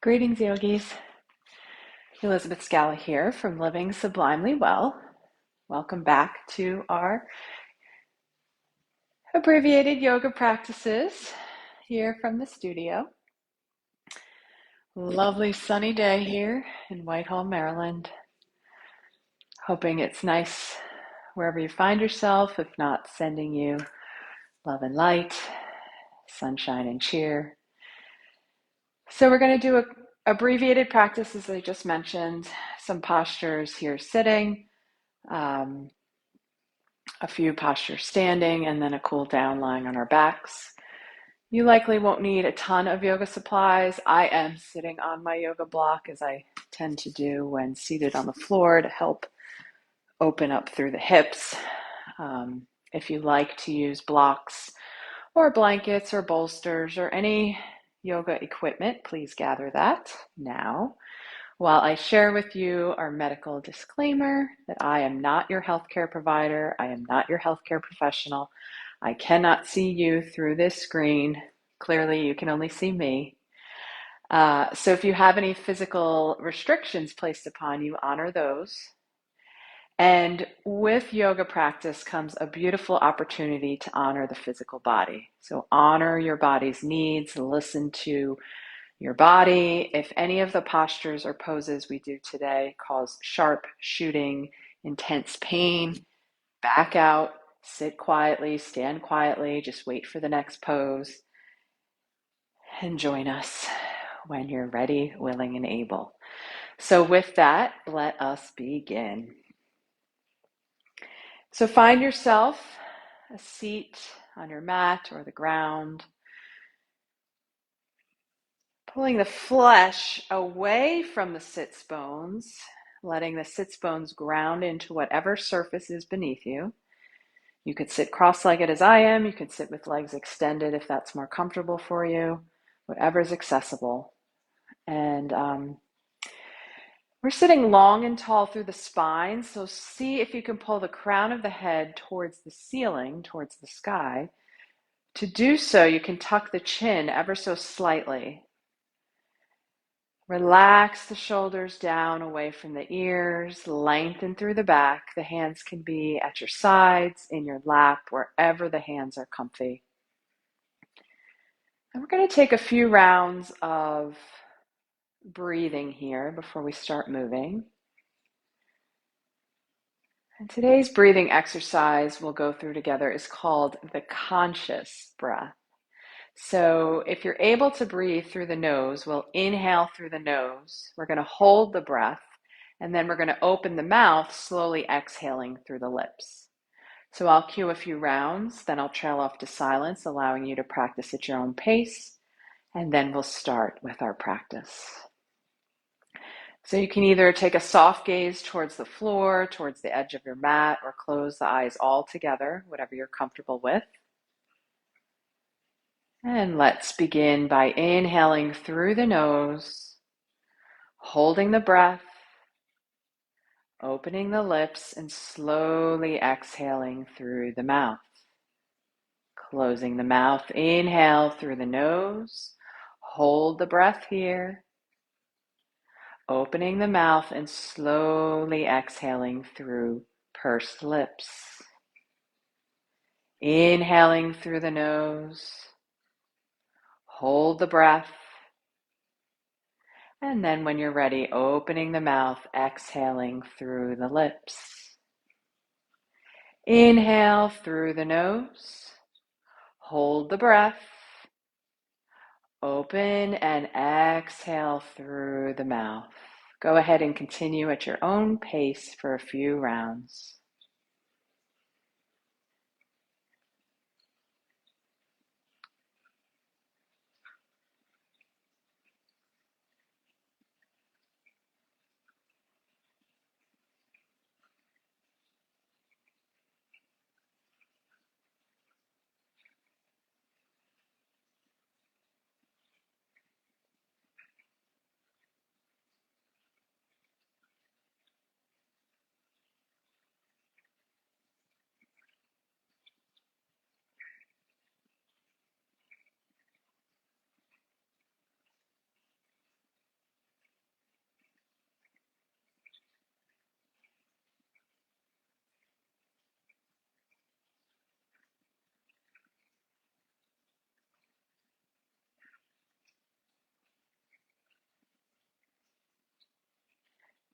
Greetings, yogis. Elizabeth Scala here from Living Sublimely Well. Welcome back to our abbreviated yoga practices here from the studio. Lovely sunny day here in Whitehall, Maryland. Hoping it's nice wherever you find yourself, if not sending you love and light, sunshine and cheer. So we're going to do abbreviated practice, as I just mentioned, some postures here sitting, a few postures standing, and then a cool down lying on our backs. You likely won't need a ton of yoga supplies. I am sitting on my yoga block, as I tend to do when seated on the floor, to help open up through the hips. If you like to use blocks or blankets or bolsters or any yoga equipment, please gather that now, while I share with you our medical disclaimer that I am not your healthcare provider. I am not your healthcare professional. I cannot see you through this screen. Clearly, you can only see me. So if you have any physical restrictions placed upon you, honor those. And with yoga practice comes a beautiful opportunity to honor the physical body. So honor your body's needs, listen to your body. If any of the postures or poses we do today cause sharp, shooting, intense pain, back out, sit quietly, stand quietly, just wait for the next pose, and join us when you're ready, willing, and able. So with that, let us begin. So find yourself a seat on your mat or the ground, pulling the flesh away from the sits bones, letting the sits bones ground into whatever surface is beneath you. You could sit cross-legged as I am. You could sit with legs extended if that's more comfortable for you, whatever is accessible. And we're sitting long and tall through the spine, so see if you can pull the crown of the head towards the ceiling, towards the sky. To do so, you can tuck the chin ever so slightly. Relax the shoulders down away from the ears, lengthen through the back. The hands can be at your sides, in your lap, wherever the hands are comfy. And we're going to take a few rounds of breathing here before we start moving. And today's breathing exercise we'll go through together is called the conscious breath. So if you're able to breathe through the nose, we'll inhale through the nose. We're going to hold the breath, and then we're going to open the mouth, slowly exhaling through the lips. So I'll cue a few rounds, then I'll trail off to silence, allowing you to practice at your own pace, and then we'll start with our practice. So you can either take a soft gaze towards the floor, towards the edge of your mat, or close the eyes altogether, whatever you're comfortable with. And let's begin by inhaling through the nose, holding the breath, opening the lips, and slowly exhaling through the mouth. Closing the mouth, inhale through the nose, hold the breath here, opening the mouth and slowly exhaling through pursed lips. Inhaling through the nose, hold the breath, and then when you're ready, opening the mouth, exhaling through the lips. Inhale through the nose, hold the breath, open and exhale through the mouth. Go ahead and continue at your own pace for a few rounds.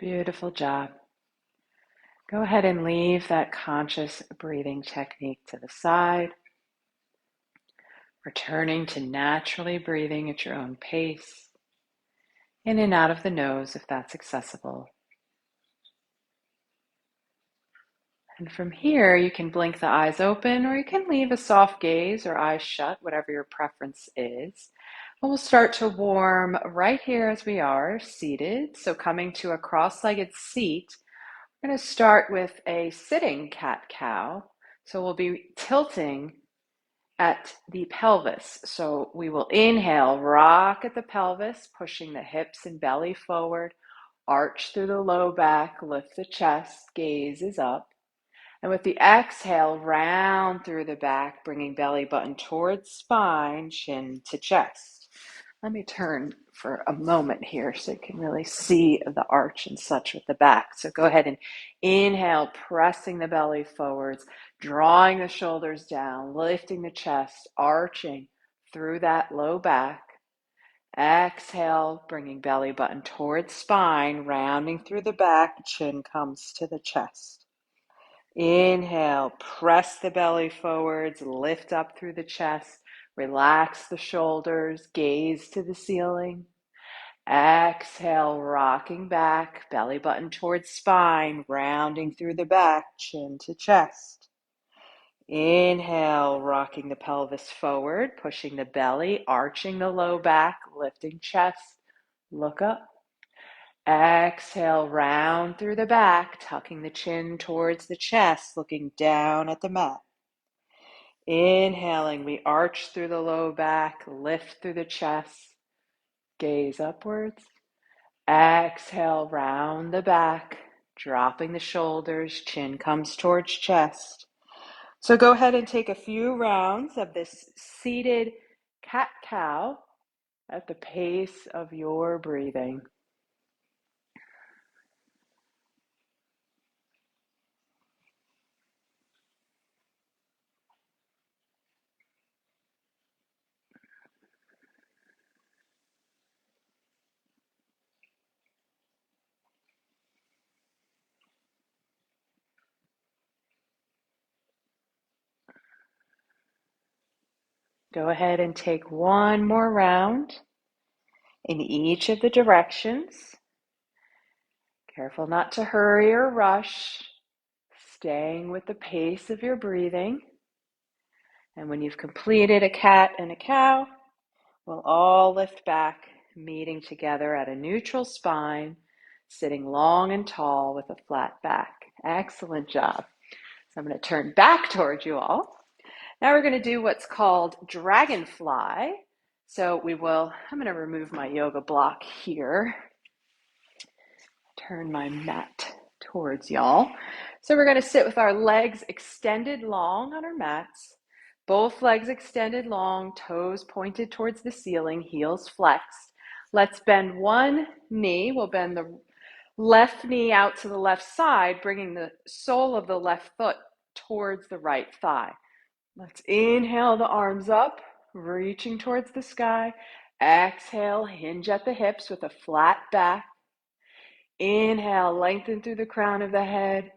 Beautiful job. Go ahead and leave that conscious breathing technique to the side, returning to naturally breathing at your own pace, in and out of the nose if that's accessible. And from here, you can blink the eyes open or you can leave a soft gaze or eyes shut, whatever your preference is. And we'll start to warm right here as we are seated. So coming to a cross-legged seat, we're going to start with a sitting cat-cow. So we'll be tilting at the pelvis. So we will inhale, rock at the pelvis, pushing the hips and belly forward, arch through the low back, lift the chest, gaze is up. And with the exhale, round through the back, bringing belly button towards spine, chin to chest. Let me turn for a moment here so you can really see the arch and such with the back. So go ahead and inhale, pressing the belly forwards, drawing the shoulders down, lifting the chest, arching through that low back. Exhale, bringing belly button towards spine, rounding through the back, chin comes to the chest. Inhale, press the belly forwards, lift up through the chest, relax the shoulders, gaze to the ceiling. Exhale, rocking back, belly button towards spine, rounding through the back, chin to chest. Inhale, rocking the pelvis forward, pushing the belly, arching the low back, lifting chest, look up. Exhale, round through the back, tucking the chin towards the chest, looking down at the mat. Inhaling, we arch through the low back, lift through the chest, gaze upwards. Exhale, round the back, dropping the shoulders, chin comes towards chest. So go ahead and take a few rounds of this seated cat-cow at the pace of your breathing. Go ahead and take one more round in each of the directions. Careful not to hurry or rush, staying with the pace of your breathing. And when you've completed a cat and a cow, we'll all lift back, meeting together at a neutral spine, sitting long and tall with a flat back. Excellent job. So I'm going to turn back towards you all. Now we're going to do what's called dragonfly. So I'm going to remove my yoga block here. Turn my mat towards y'all. So we're going to sit with our legs extended long on our mats. Both legs extended long, toes pointed towards the ceiling, heels flexed. Let's bend one knee. We'll bend the left knee out to the left side, bringing the sole of the left foot towards the right thigh. Let's inhale the arms up, reaching towards the sky. Exhale, hinge at the hips with a flat back. Inhale, lengthen through the crown of the head.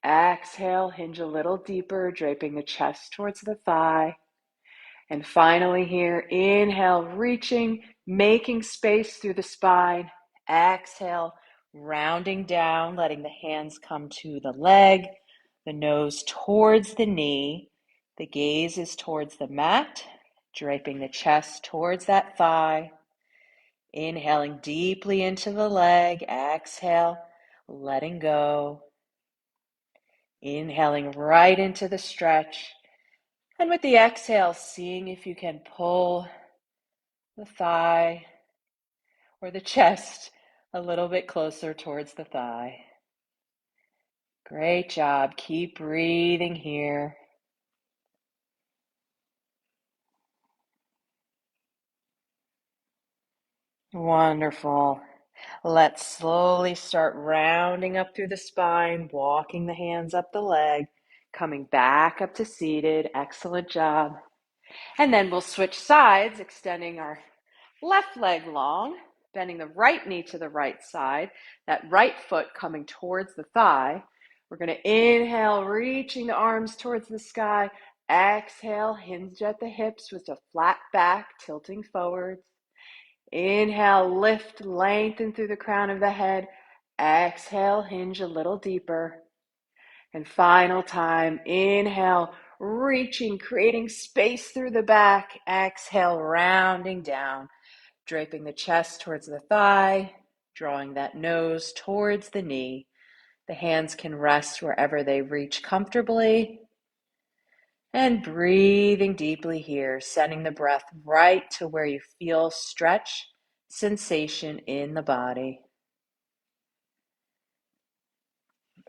Exhale, hinge a little deeper, draping the chest towards the thigh. And finally here, inhale, reaching, making space through the spine. Exhale, rounding down, letting the hands come to the leg, the nose towards the knee. The gaze is towards the mat, draping the chest towards that thigh. Inhaling deeply into the leg. Exhale, letting go. Inhaling right into the stretch. And with the exhale, seeing if you can pull the thigh or the chest a little bit closer towards the thigh. Great job. Keep breathing here. Wonderful. Let's slowly start rounding up through the spine, walking the hands up the leg, coming back up to seated. Excellent job. And then we'll switch sides, extending our left leg long, bending the right knee to the right side, that right foot coming towards the thigh. We're going to inhale, reaching the arms towards the sky. Exhale, hinge at the hips with a flat back, tilting forwards. Inhale, lift, lengthen through the crown of the head. Exhale, hinge a little deeper. And final time, inhale, reaching, creating space through the back. Exhale, rounding down, draping the chest towards the thigh, drawing that nose towards the knee. The hands can rest wherever they reach comfortably. And breathing deeply here, sending the breath right to where you feel stretch sensation in the body.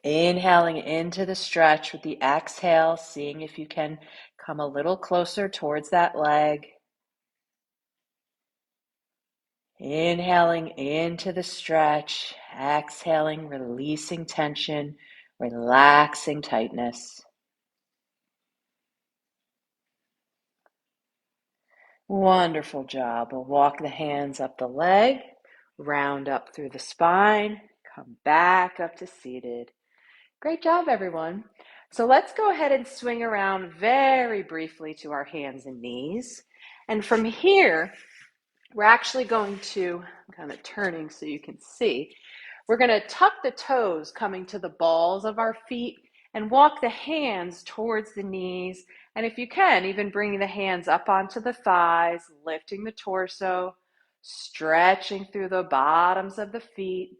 Inhaling into the stretch with the exhale, seeing if you can come a little closer towards that leg. Inhaling into the stretch, exhaling, releasing tension, relaxing tightness. Wonderful job. We'll walk the hands up the leg, round up through the spine, come back up to seated. Great job, everyone. So let's go ahead and swing around very briefly to our hands and knees. And from here, we're actually going to, I'm kind of turning so you can see, we're going to tuck the toes coming to the balls of our feet and walk the hands towards the knees. And if you can, even bringing the hands up onto the thighs, lifting the torso, stretching through the bottoms of the feet.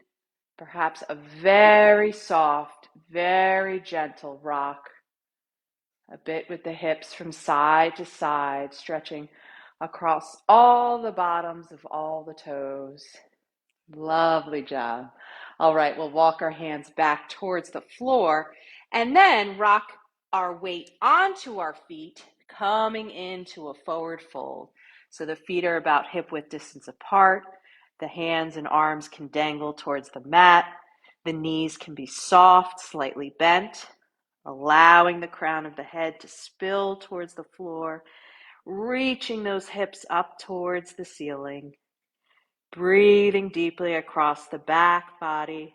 Perhaps a very soft, very gentle rock. A bit with the hips from side to side, stretching across all the bottoms of all the toes. Lovely job. All right, we'll walk our hands back towards the floor and then rock our weight onto our feet, coming into a forward fold. So the feet are about hip width distance apart. The hands and arms can dangle towards the mat. The knees can be soft, slightly bent, allowing the crown of the head to spill towards the floor, reaching those hips up towards the ceiling. Breathing deeply across the back body.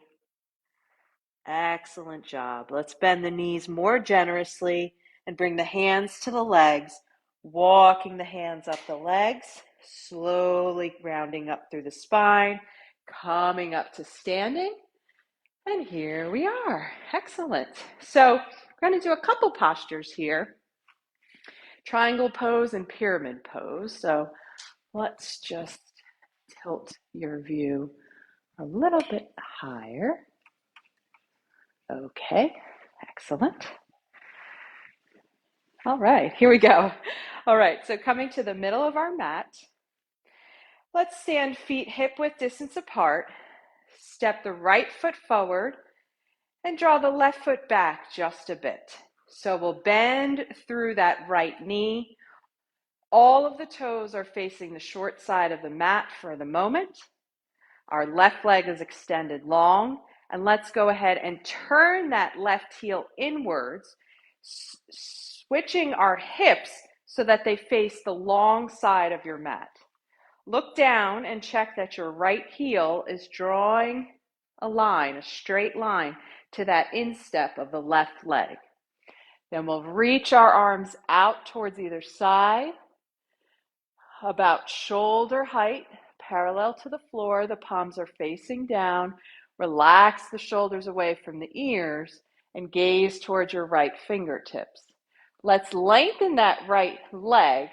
Excellent job. Let's bend the knees more generously and bring the hands to the legs, walking the hands up the legs, slowly rounding up through the spine, coming up to standing. And here we are. Excellent. So we're going to do a couple postures here. Triangle pose and pyramid pose. So let's just tilt your view a little bit higher. Okay, excellent. All right, here we go. All right, so coming to the middle of our mat, let's stand feet hip width distance apart. Step the right foot forward and draw the left foot back just a bit. So we'll bend through that right knee. All of the toes are facing the short side of the mat for the moment. Our left leg is extended long, and let's go ahead and turn that left heel inwards, switching our hips so that they face the long side of your mat. Look down and check that your right heel is drawing a line, a straight line to that instep of the left leg. Then we'll reach our arms out towards either side, about shoulder height, parallel to the floor. The palms are facing down. Relax the shoulders away from the ears and gaze towards your right fingertips. Let's lengthen that right leg.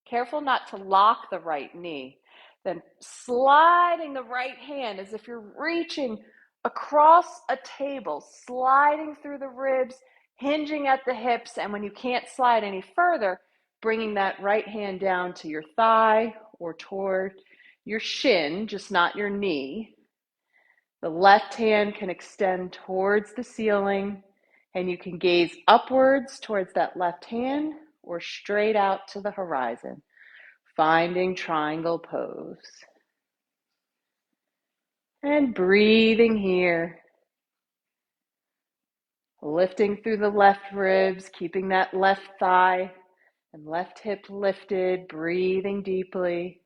Careful not to lock the right knee. Then sliding the right hand as if you're reaching across a table, sliding through the ribs, hinging at the hips, and when you can't slide any further, bringing that right hand down to your thigh or toward your shin, just not your knee. The left hand can extend towards the ceiling, and you can gaze upwards towards that left hand or straight out to the horizon, finding triangle pose. And breathing here. Lifting through the left ribs, keeping that left thigh and left hip lifted, breathing deeply.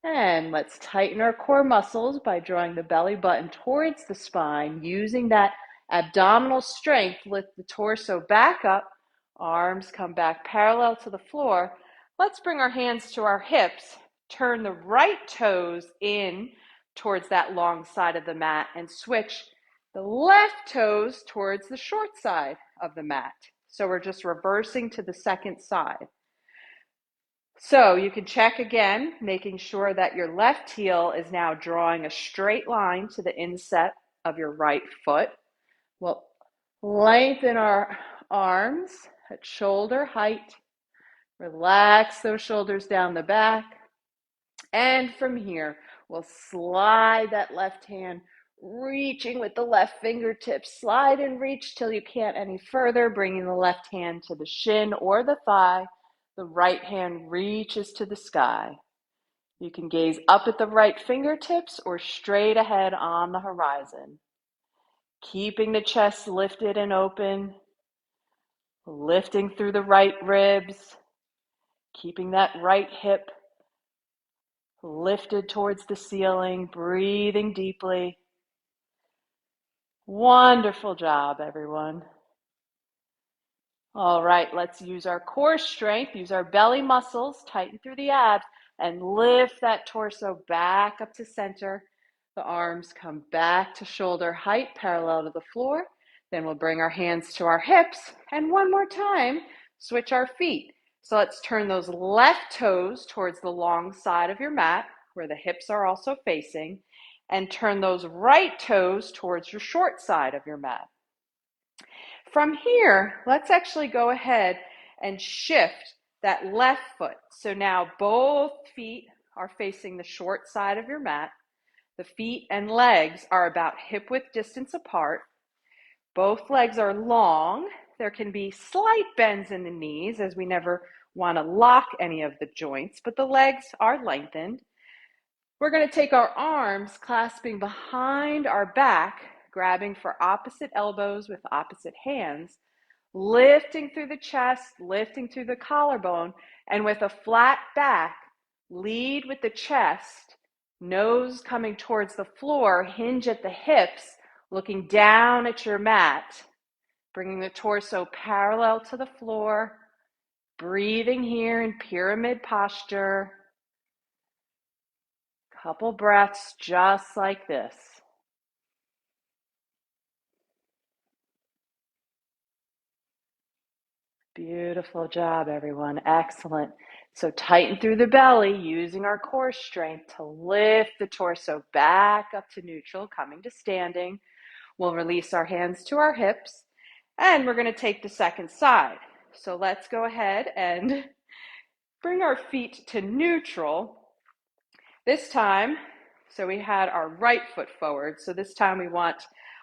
And let's tighten our core muscles by drawing the belly button towards the spine. Using that abdominal strength, lift the torso back up, arms come back parallel to the floor. Let's bring our hands to our hips, turn the right toes in towards that long side of the mat, and switch the left toes towards the short side of the mat. So we're just reversing to the second side. So you can check again, making sure that your left heel is now drawing a straight line to the inset of your right foot. We'll lengthen our arms at shoulder height. Relax those shoulders down the back. And from here, we'll slide that left hand, reaching with the left fingertips. Slide and reach till you can't any further, bringing the left hand to the shin or the thigh. The right hand reaches to the sky. You can gaze up at the right fingertips or straight ahead on the horizon. Keeping the chest lifted and open, lifting through the right ribs, keeping that right hip lifted towards the ceiling, breathing deeply. Wonderful job, everyone. All right, let's use our core strength, use our belly muscles, tighten through the abs, and lift that torso back up to center. The arms come back to shoulder height, parallel to the floor. Then we'll bring our hands to our hips, and one more time, switch our feet. So let's turn those left toes towards the long side of your mat, where the hips are also facing, and turn those right toes towards your short side of your mat. From here, let's actually go ahead and shift that left foot. So now both feet are facing the short side of your mat. The feet and legs are about hip width distance apart. Both legs are long. There can be slight bends in the knees, as we never want to lock any of the joints, but the legs are lengthened. We're going to take our arms clasping behind our back, grabbing for opposite elbows with opposite hands, lifting through the chest, lifting through the collarbone, and with a flat back, lead with the chest, nose coming towards the floor, hinge at the hips, looking down at your mat, bringing the torso parallel to the floor, breathing here in pyramid posture. Couple breaths just like this. Beautiful job, everyone. Excellent. So tighten through the belly, using our core strength to lift the torso back up to neutral, coming to standing. We'll release our hands to our hips, and we're going to take the second side. So let's go ahead and bring our feet to neutral. This time, so we had our right foot forward. So this time we want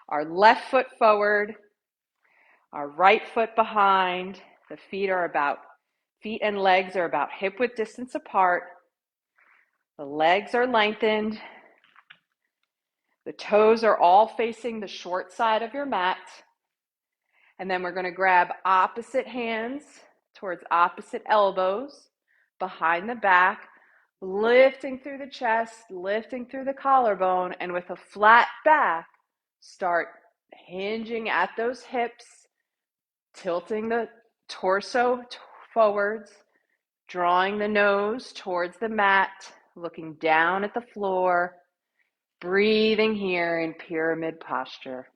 our left foot forward, our right foot behind. The feet and legs are about hip width distance apart. The legs are lengthened. The toes are all facing the short side of your mat. And then we're going to grab opposite hands towards opposite elbows behind the back, lifting through the chest, lifting through the collarbone, and with a flat back, start hinging at those hips, tilting the torso forwards, drawing the nose towards the mat, looking down at the floor, breathing here in pyramid posture.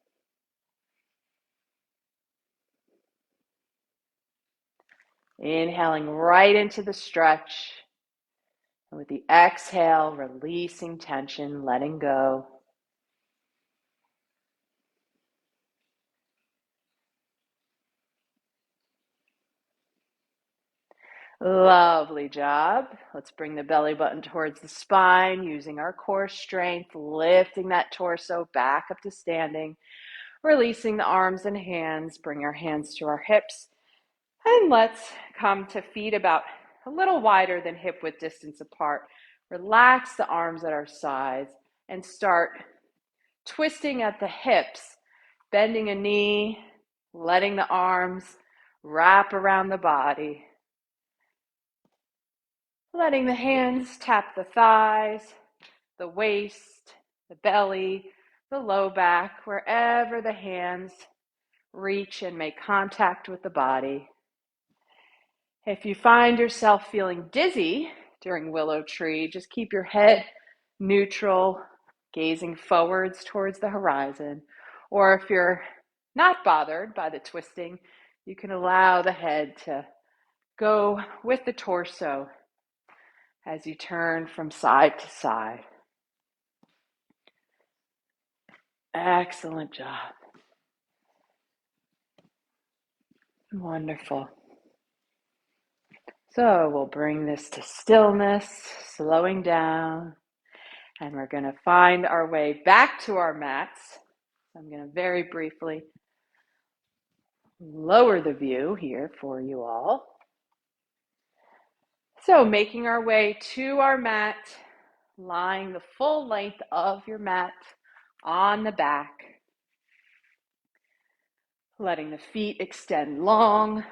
Inhaling right into the stretch. And with the exhale, releasing tension, letting go. Lovely job. Let's bring the belly button towards the spine, using our core strength, lifting that torso back up to standing, releasing the arms and hands, bring our hands to our hips, and let's come to feet about a little wider than hip width distance apart. Relax the arms at our sides and start twisting at the hips, bending a knee, letting the arms wrap around the body. Letting the hands tap the thighs, the waist, the belly, the low back, wherever the hands reach and make contact with the body. If you find yourself feeling dizzy during willow tree, just keep your head neutral, gazing forwards towards the horizon. Or if you're not bothered by the twisting, you can allow the head to go with the torso as you turn from side to side. Excellent job. Wonderful. So we'll bring this to stillness, slowing down, and we're going to find our way back to our mats. I'm going to very briefly lower the view here for you all. So making our way to our mat, lying the full length of your mat on the back, letting the feet extend long,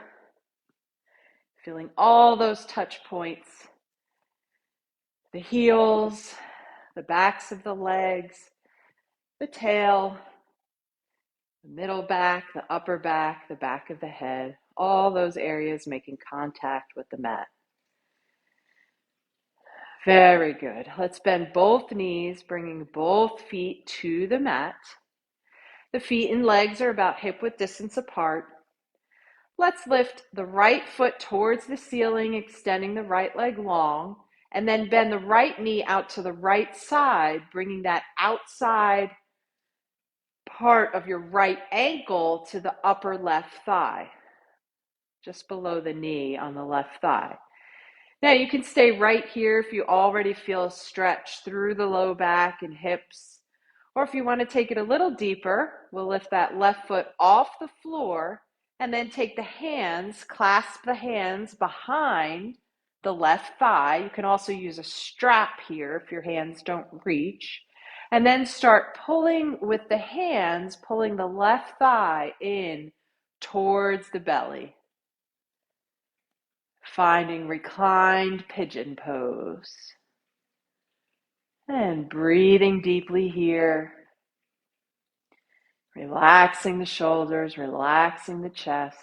feeling all those touch points, the heels, the backs of the legs, the tail, the middle back, the upper back, the back of the head, all those areas making contact with the mat. Very good. Let's bend both knees, bringing both feet to the mat. The feet and legs are about hip-width distance apart. Let's lift the right foot towards the ceiling, extending the right leg long, and then bend the right knee out to the right side, bringing that outside part of your right ankle to the upper left thigh, just below the knee on the left thigh. Now you can stay right here if you already feel a stretch through the low back and hips, or if you want to take it a little deeper, we'll lift that left foot off the floor and then take the hands, clasp the hands behind the left thigh. You can also use a strap here if your hands don't reach. And then start pulling with the hands, pulling the left thigh in towards the belly. Finding reclined pigeon pose. And breathing deeply here. Relaxing the shoulders, relaxing the chest.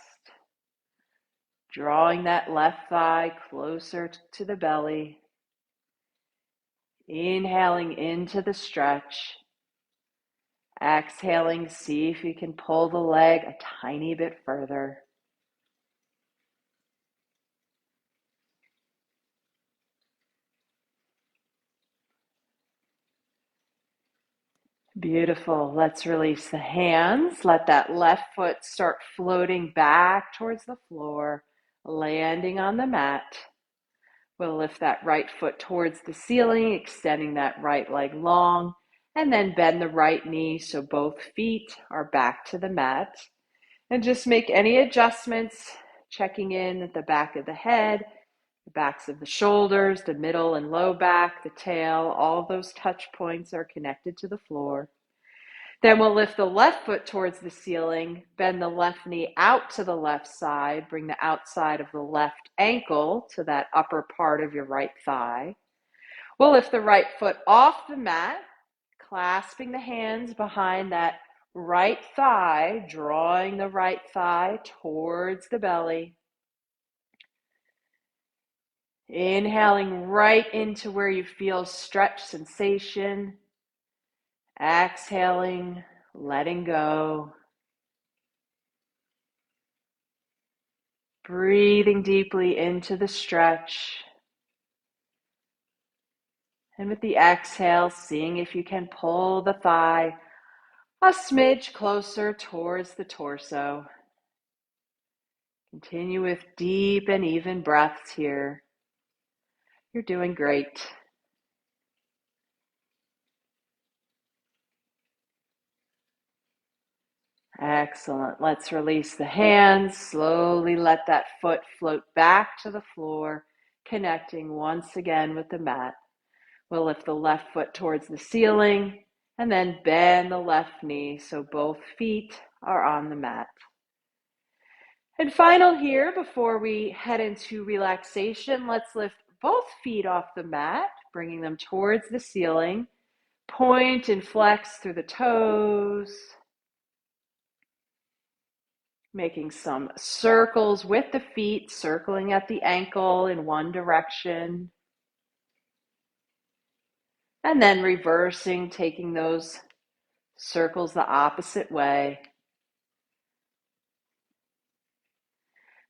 Drawing that left thigh closer to the belly. Inhaling into the stretch. Exhaling, see if you can pull the leg a tiny bit further. Beautiful. Let's release the hands. Let that left foot start floating back towards the floor, landing on the mat. We'll lift that right foot towards the ceiling, extending that right leg long, and then bend the right knee so both feet are back to the mat. And just make any adjustments, checking in at the back of the head, the backs of the shoulders, the middle and low back, the tail, all those touch points are connected to the floor. Then we'll lift the left foot towards the ceiling, bend the left knee out to the left side, bring the outside of the left ankle to that upper part of your right thigh. We'll lift the right foot off the mat, clasping the hands behind that right thigh, drawing the right thigh towards the belly. Inhaling right into where you feel stretch sensation. Exhaling, letting go. Breathing deeply into the stretch. And with the exhale, seeing if you can pull the thigh a smidge closer towards the torso. Continue with deep and even breaths here. You're doing great. Excellent. Let's release the hands. Slowly let that foot float back to the floor, connecting once again with the mat. We'll lift the left foot towards the ceiling and then bend the left knee so both feet are on the mat. And final here, before we head into relaxation, let's lift both feet off the mat, bringing them towards the ceiling. Point and flex through the toes. Making some circles with the feet, circling at the ankle in one direction. And then reversing, taking those circles the opposite way.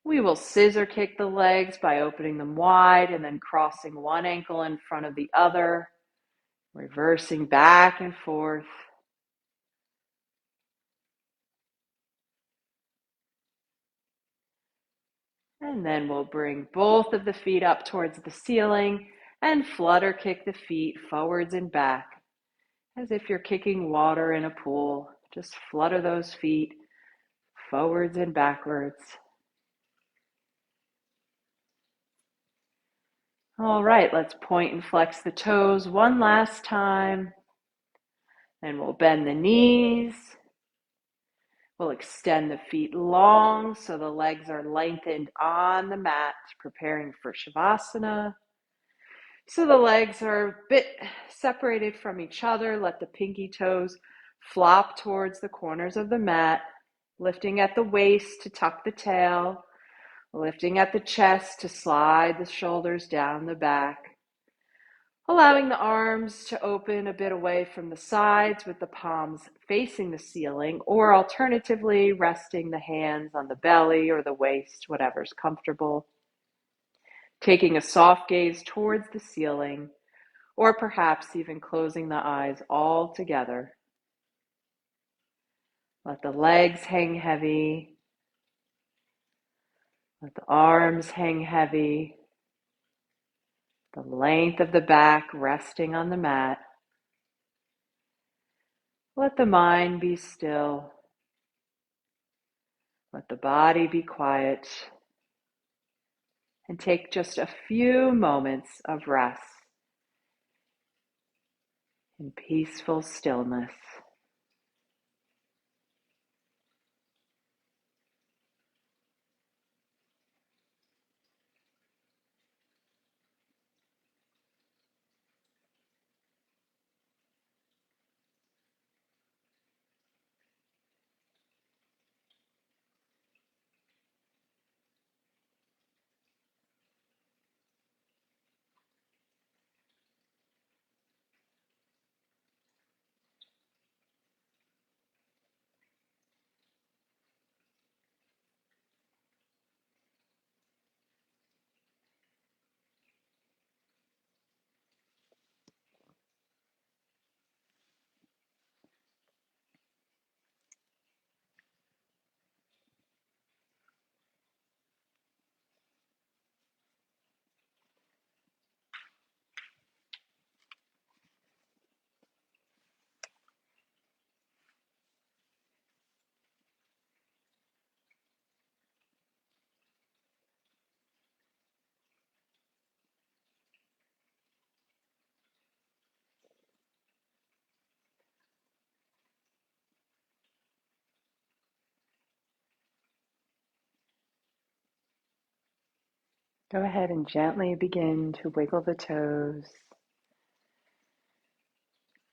We will scissor kick the legs by opening them wide and then crossing one ankle in front of the other, reversing back and forth. And then we'll bring both of the feet up towards the ceiling and flutter kick the feet forwards and back, as if you're kicking water in a pool. Just flutter those feet forwards and backwards. All right, let's point and flex the toes one last time. Then we'll bend the knees. We'll extend the feet long so the legs are lengthened on the mat, preparing for Shavasana. So the legs are a bit separated from each other. Let the pinky toes flop towards the corners of the mat, lifting at the waist to tuck the tail, lifting at the chest to slide the shoulders down the back. Allowing the arms to open a bit away from the sides with the palms facing the ceiling, or alternatively resting the hands on the belly or the waist, whatever's comfortable. Taking a soft gaze towards the ceiling, or perhaps even closing the eyes altogether. Let the legs hang heavy. Let the arms hang heavy. The length of the back resting on the mat. Let the mind be still. Let the body be quiet. And take just a few moments of rest in peaceful stillness. Go ahead and gently begin to wiggle the toes,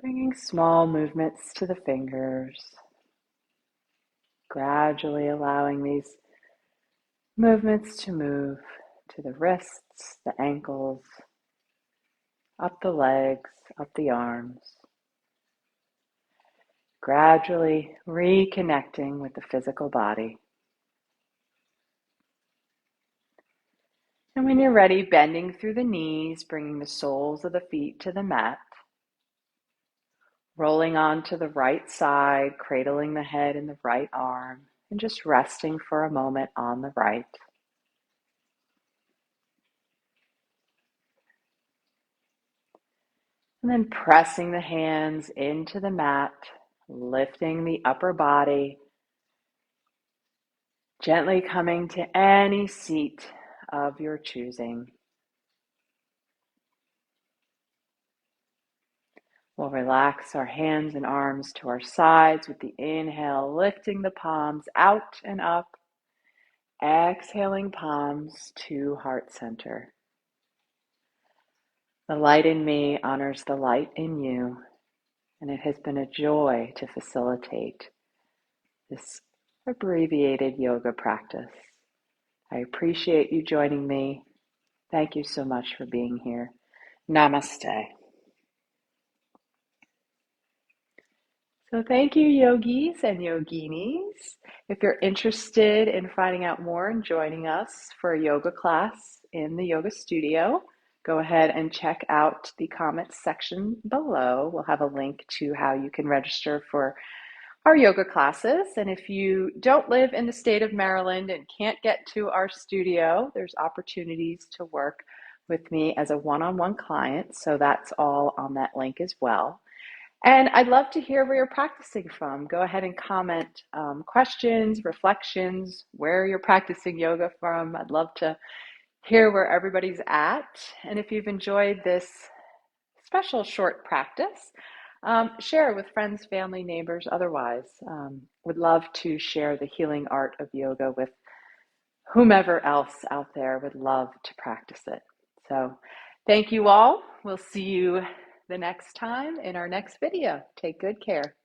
bringing small movements to the fingers, gradually allowing these movements to move to the wrists, the ankles, up the legs, up the arms, gradually reconnecting with the physical body. And when you're ready, bending through the knees, bringing the soles of the feet to the mat, rolling onto the right side, cradling the head in the right arm, and just resting for a moment on the right. And then pressing the hands into the mat, lifting the upper body, gently coming to any seat of your choosing. We'll relax our hands and arms to our sides with the inhale, lifting the palms out and up. Exhaling palms to heart center. The light in me honors the light in you, and it has been a joy to facilitate this abbreviated yoga practice. I appreciate you joining me. Thank you so much for being here. Namaste. So thank you, yogis and yoginis. If you're interested in finding out more and joining us for a yoga class in the yoga studio, go ahead and check out the comments section below. We'll have a link to how you can register for our yoga classes. And if you don't live in the state of Maryland and can't get to our studio, there's opportunities to work with me as a one-on-one client. So that's all on that link as well. And I'd love to hear where you're practicing from. Go ahead and comment questions, reflections, where you're practicing yoga from. I'd love to hear where everybody's at. And if you've enjoyed this special short practice, share with friends, family, neighbors, otherwise. Would love to share the healing art of yoga with whomever else out there would love to practice it. So thank you all. We'll see you the next time in our next video. Take good care.